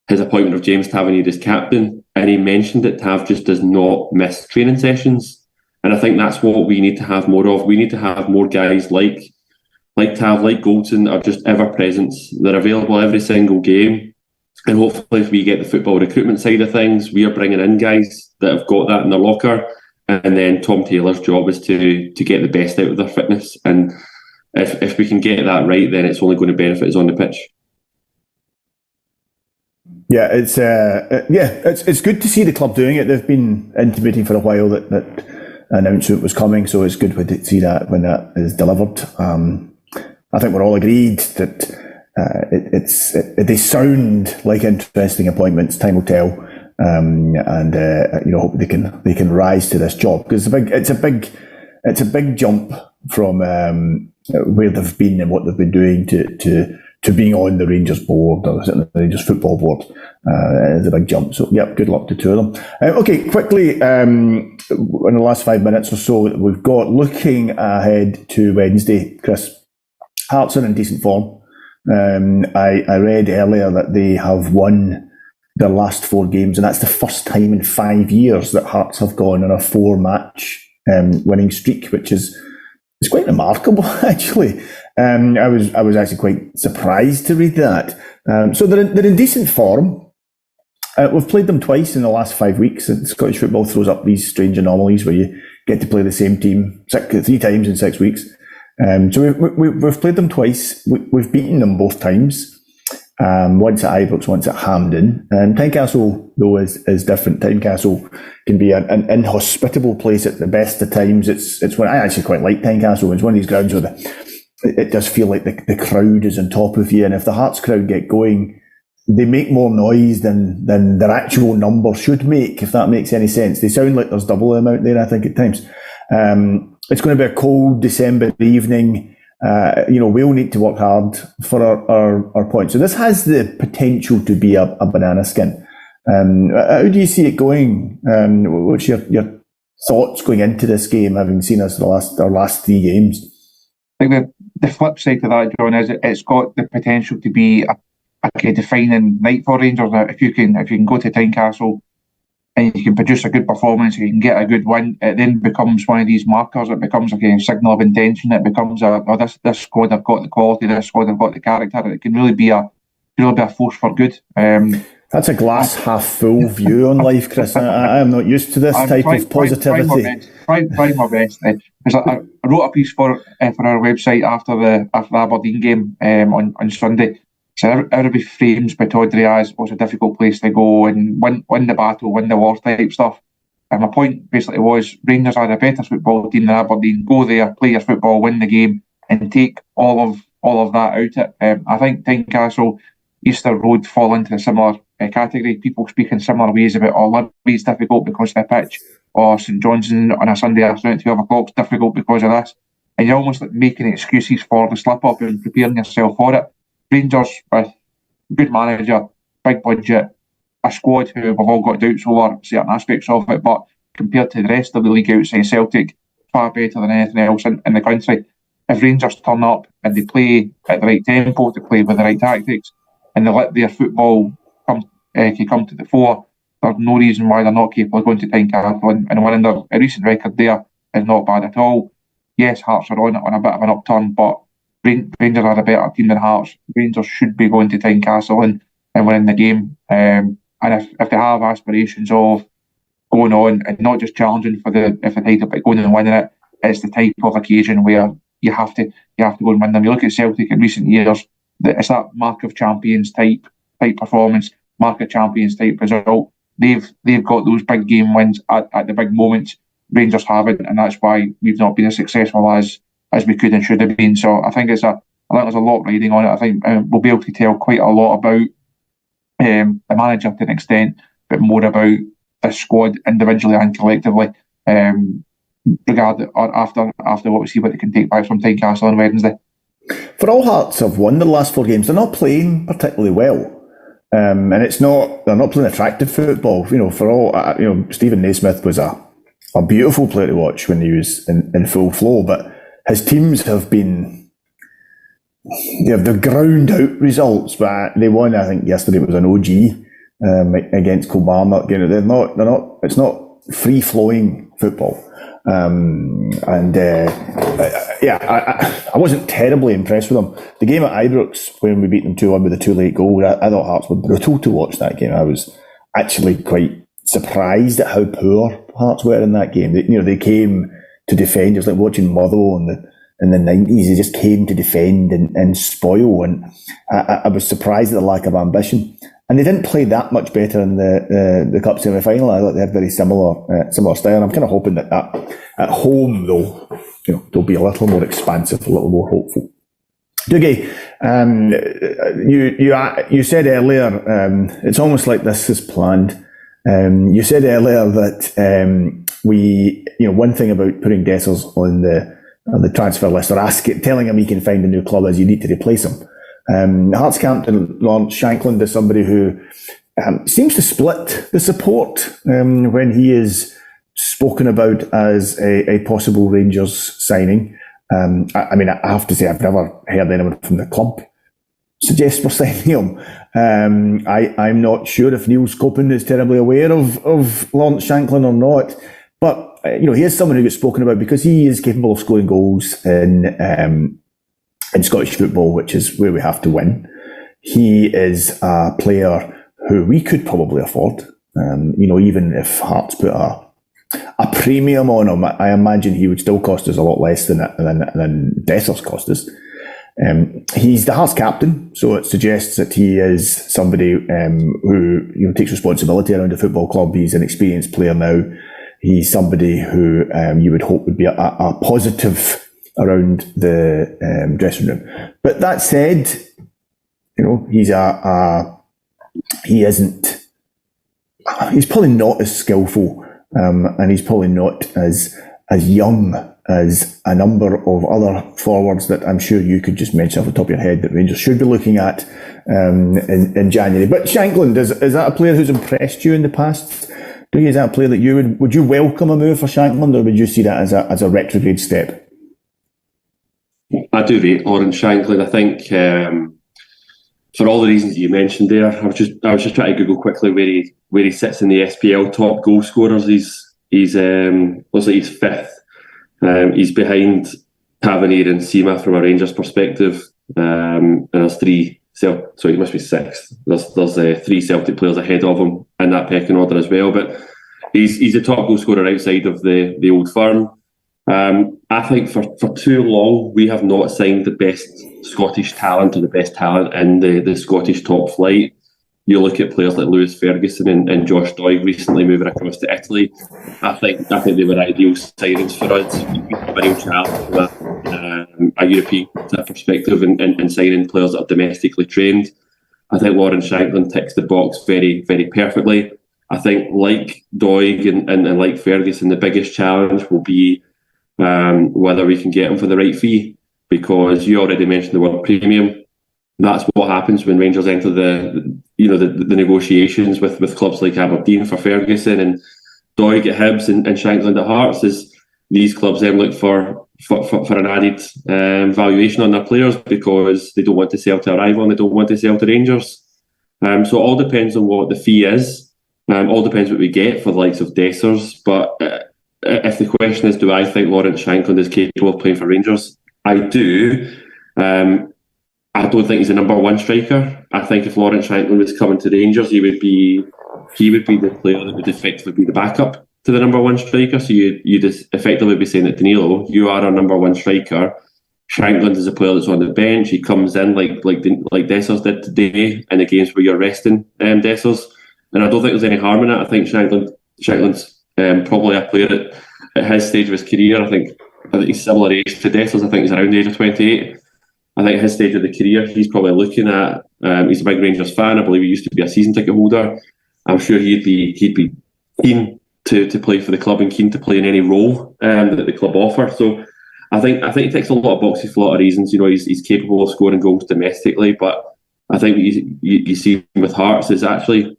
his appointment of James Tavernier as captain, and he mentioned that Tav just does not miss training sessions. And I think that's what we need to have more of. We need to have more guys like Tav, like Goldson, are just ever present. They're available every single game. And hopefully if we get the football recruitment side of things, we are bringing in guys that have got that in their locker. And then Tom Taylor's job is to get the best out of their fitness. And if we can get that right, then it's only going to benefit us on the pitch. Yeah, it's good to see the club doing it. They've been intimating for a while that announcement was coming, so it's good to see that when that is delivered. I think we're all agreed that they sound like interesting appointments. Time will tell, and hope they can rise to this job, because it's a big jump from where they've been and what they've been doing to being on the Rangers board or sitting on the Rangers football board. It's a big jump. So, yep, good luck to two of them. Okay, quickly, in the last 5 minutes or so, we've got looking ahead to Wednesday, Chris. Hearts are in decent form. I read earlier that they have won their last 4 games, and that's the first time in 5 years that Hearts have gone on a 4-match winning streak, which is quite remarkable, actually. I was actually quite surprised to read that. So they're in decent form. We've played them twice in the last 5 weeks, and Scottish football throws up these strange anomalies where you get to play the same team 3 times in 6 weeks. So we've played them twice. We've beaten them both times. Once at Ibrox, once at Hampden. Tynecastle, though, is different. Tynecastle can be an inhospitable place at the best of times. It's when I actually quite like Tynecastle. It's one of these grounds where it does feel like the crowd is on top of you, and if the Hearts crowd get going, they make more noise than their actual number should make, if that makes any sense. They sound like there's double the amount there, I think, at times. It's going to be a cold December evening. We'll need to work hard for our points. So this has the potential to be a banana skin. How do you see it going? What's your thoughts going into this game, having seen us our last 3 games? I think the flip side to that, John, is it's got the potential to be a defining night for Rangers. If you can go to Tynecastle and you can produce a good performance, you can get a good win, it then becomes one of these markers. It becomes like a signal of intention. It becomes this squad have got the quality, this squad have got the character. It can really be a force for good. That's a glass half full view on life, Chris. I am not used to this type of positivity. Trying my best. I wrote a piece for our website after the Aberdeen game on Sunday. So everybody frames Pittodrie as was a difficult place to go and win the battle, win the war type stuff. And my point basically was Rangers are a better football team than Aberdeen. Go there, play your football, win the game, and take all of that out it. I think Tynecastle, Easter Road fall into a similar category. People speak in similar ways about Libby's difficult because of the pitch, or St Johnstone on a Sunday afternoon at 12 o'clock is difficult because of this. And you're almost like making excuses for the slip up and preparing yourself for it. Rangers with good manager, big budget, a squad who we've all got doubts over certain aspects of it, but compared to the rest of the league outside Celtic, far better than anything else in the country. If Rangers turn up and they play at the right tempo, to play with the right tactics, and they let their football come to the fore, there's no reason why they're not capable of going to Tynecastle and winning. Their recent record there is not bad at all. Yes, Hearts are on a bit of an upturn, but Rangers are a better team than Hearts. Rangers should be going to Tynecastle and winning the game. And if they have aspirations of going on and not just challenging for the title, but going and winning it, it's the type of occasion where you have to go and win them. You look at Celtic in recent years, it's that mark of champions type performance, mark of champions type result. They've got those big game wins at the big moments. Rangers haven't, and that's why we've not been as successful as we could and should have been. So I think there's a lot riding on it. I think we'll be able to tell quite a lot about the manager to an extent, but more about the squad individually and collectively. After what we see, what they can take back from Tynecastle on Wednesday. For all Hearts have won the last 4 games, they're not playing particularly well. And they're not playing attractive football. For all, Stephen Naismith was a beautiful player to watch when he was in full flow, but his teams have been, they've ground out results, but they won, I think yesterday it was an OG against Kilmarnock. It's not free flowing football. I wasn't terribly impressed with them. The game at Ibrox, when we beat them 2-1 with the 2 late goals, I thought Hearts were brutal to watch that game. I was actually quite surprised at how poor Hearts were in that game. They came to defend. It was like watching Motherwell in the 90s. They just came to defend and spoil, and I was surprised at the lack of ambition. And they didn't play that much better in the Cup semi-final. I thought they had very similar style. And I'm kind of hoping that at home, they'll be a little more expansive, a little more hopeful. Dougie, you said earlier, it's almost like this is planned. You said earlier that one thing about putting Dessers on the transfer list, or telling him he can find a new club, is you need to replace him. Hearts captain Lawrence Shankland is somebody who seems to split the support when he is spoken about as a possible Rangers signing. I have to say, I've never heard anyone from the club suggest we're signing him. I'm not sure if Neil Scopin is terribly aware of Lawrence Shankland or not, but he is someone who gets spoken about because he is capable of scoring goals in Scottish football, which is where we have to win. He is a player who we could probably afford. Even if Hearts put a premium on him, I imagine he would still cost us a lot less than Dessers cost us. He's the Hearts captain, so it suggests that he is somebody who takes responsibility around the football club. He's an experienced player now. He's somebody who you would hope would be a positive around the dressing room. But that said, he's he's probably not as skillful, and he's probably not as young as a number of other forwards that I'm sure you could just mention off the top of your head that Rangers should be looking at in January. But Shankland, is that a player who's impressed you in the past? Is that a player that would you welcome a move for Shankland, or would you see that as a retrograde step? I do rate Lawrence Shankland. I think for all the reasons you mentioned there, I was just trying to Google quickly where he sits in the SPL top goal scorers. He's looks like he's 5th. He's behind Tavernier and Sima from a Rangers perspective, and there's 3. So he must be 6th. There's 3 Celtic players ahead of him in that pecking order as well. But he's a top goal scorer outside of the Old Firm. I think for too long we have not signed the best Scottish talent or the best talent in the Scottish top flight. You look at players like Lewis Ferguson and Josh Doig recently moving across to Italy. I think they were ideal signings for us. A real challenge from a European perspective and signing players that are domestically trained. I think Lawrence Shankland ticks the box very, very perfectly. I think like Doig and like Ferguson, the biggest challenge will be whether we can get him for the right fee, because you already mentioned the word premium. That's what happens when Rangers enter the negotiations with clubs like Aberdeen for Ferguson and Doig at Hibs and Shankland at Hearts. Is these clubs then look for an added valuation on their players because they don't want to sell to a rival and they don't want to sell to Rangers. So it all depends on what the fee is. All depends what we get for the likes of Dessers. But if the question is, do I think Lawrence Shankland is capable of playing for Rangers? I do. I don't think he's a number 1 striker. I think if Lawrence Shankland was coming to Rangers, he would be the player that would effectively be the backup. to the number one striker. So you just effectively be saying that Danilo, you are our number one striker. Shankland is a player that's on the bench. He comes in like Dessers did today in the games where you're resting Dessers. And I don't think there's any harm in it. I think Shankland's probably a player at his stage of his career. I think he's similar age to Dessers. I think he's around the age of 28. I think at his stage of the career, he's probably looking at. He's a big Rangers fan. I believe he used to be a season ticket holder. I'm sure he'd be keen to play for the club and keen to play in any role that the club offer. So I think he ticks a lot of boxes for a lot of reasons. You know, he's capable of scoring goals domestically, but I think you see with Hearts is actually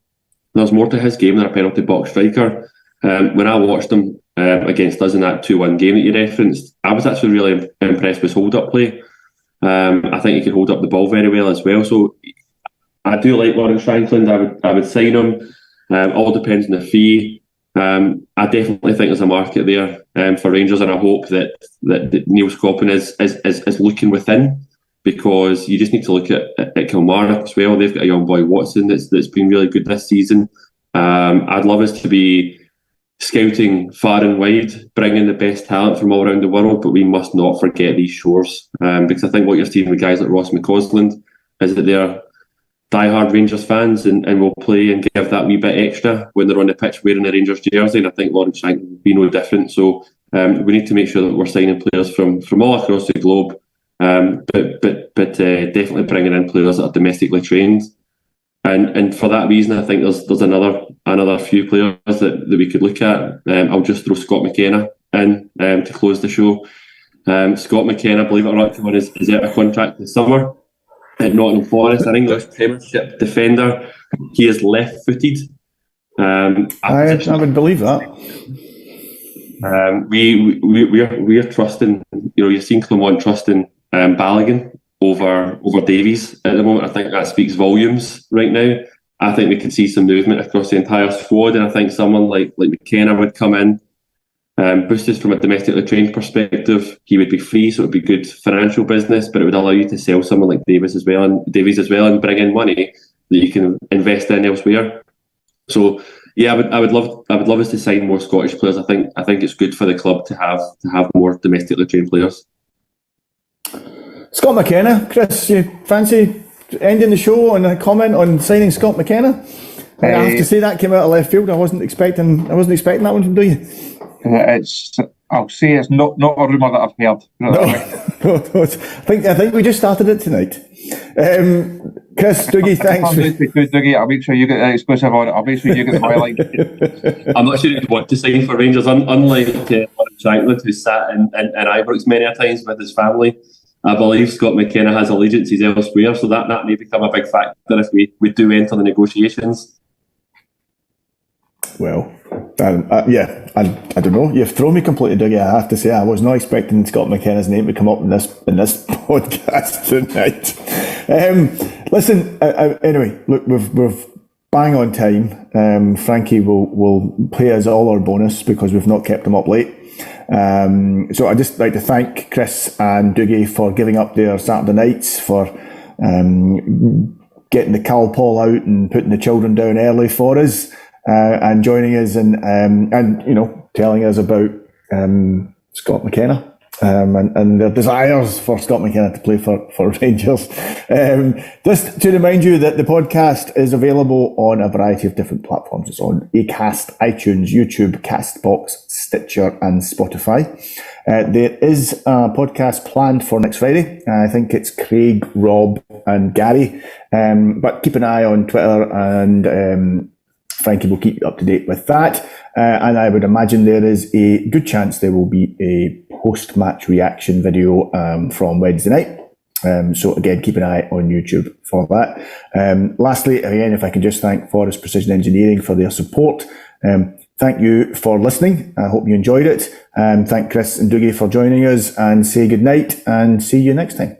there's more to his game than a penalty box striker. When I watched him against us in that 2-1 game that you referenced, I was actually really impressed with his hold-up play. I think he could hold up the ball very well as well. So I do like Lawrence Shankland. I would sign him. All depends on the fee. I definitely think there's a market there for Rangers, and I hope that Neil Scotland is looking within, because you just need to look at Kilmarnock as well. They've got a young boy Watson that's been really good this season. I'd love us to be scouting far and wide, bringing the best talent from all around the world, but we must not forget these shores, because I think what you're seeing with guys like Ross McCausland is that they're diehard Rangers fans and will play and give that wee bit extra when they're on the pitch wearing a Rangers jersey, and I think Lawrence Shank will be no different. So we need to make sure that we're signing players from all across the globe, but definitely bringing in players that are domestically trained. And for that reason, I think there's another few players that we could look at. I'll just throw Scott McKenna in to close the show. Scott McKenna, believe it or not, is out of contract this summer at Nottingham Forest, an English Premiership defender. He is left-footed. I would believe that. We are trusting. You know, you're seeing Clermont trusting Balogun over Davies at the moment. I think that speaks volumes right now. I think we could see some movement across the entire squad, and I think someone like McKenna would come in, boosted from a domestically trained perspective. He would be free, so it would be good financial business, but it would allow you to sell someone like Davies as well, and bring in money that you can invest in elsewhere. So yeah, I would love us to sign more Scottish players. I think it's good for the club to have more domestically trained players. Scott McKenna, Chris, you fancy ending the show on a comment on signing Scott McKenna? I have to say that came out of left field. I wasn't expecting that one from you. I'll say it's not a rumour that I've heard. No. I think we just started it tonight. Chris, Dougie, thanks. Dougie, I'll make sure you get the exclusive on it. I'll make sure you get the highlight. I'm not sure he'd want to sign for Rangers, unlike Shankland, who's sat in Ibrox many a times with his family. I believe Scott McKenna has allegiances elsewhere, so that may become a big factor if we do enter the negotiations. Well, I don't know. You've thrown me completely, Dougie. I have to say, I was not expecting Scott McKenna's name to come up in this podcast tonight. Listen, anyway, look, we've bang on time. Frankie will pay us all our bonus because we've not kept him up late. So I'd just like to thank Chris and Dougie for giving up their Saturday nights, for getting the Cal Paul out and putting the children down early for us, and joining us and you know, telling us about Scott McKenna and their desires for Scott McKenna to play for Rangers. Just to remind you that the podcast is available on a variety of different platforms. It's on Acast, iTunes, YouTube, Castbox, Stitcher and Spotify. There is a podcast planned for next Friday. I think it's Craig, Rob and Gary. But keep an eye on Twitter, and Frankie will keep you up to date with that. And I would imagine there is a good chance there will be a post-match reaction video from Wednesday night. So again, keep an eye on YouTube for that. Lastly, again, if I can just thank Forrest Precision Engineering for their support. Thank you for listening. I hope you enjoyed it. Thank Chris and Dougie for joining us, and say good night and see you next time.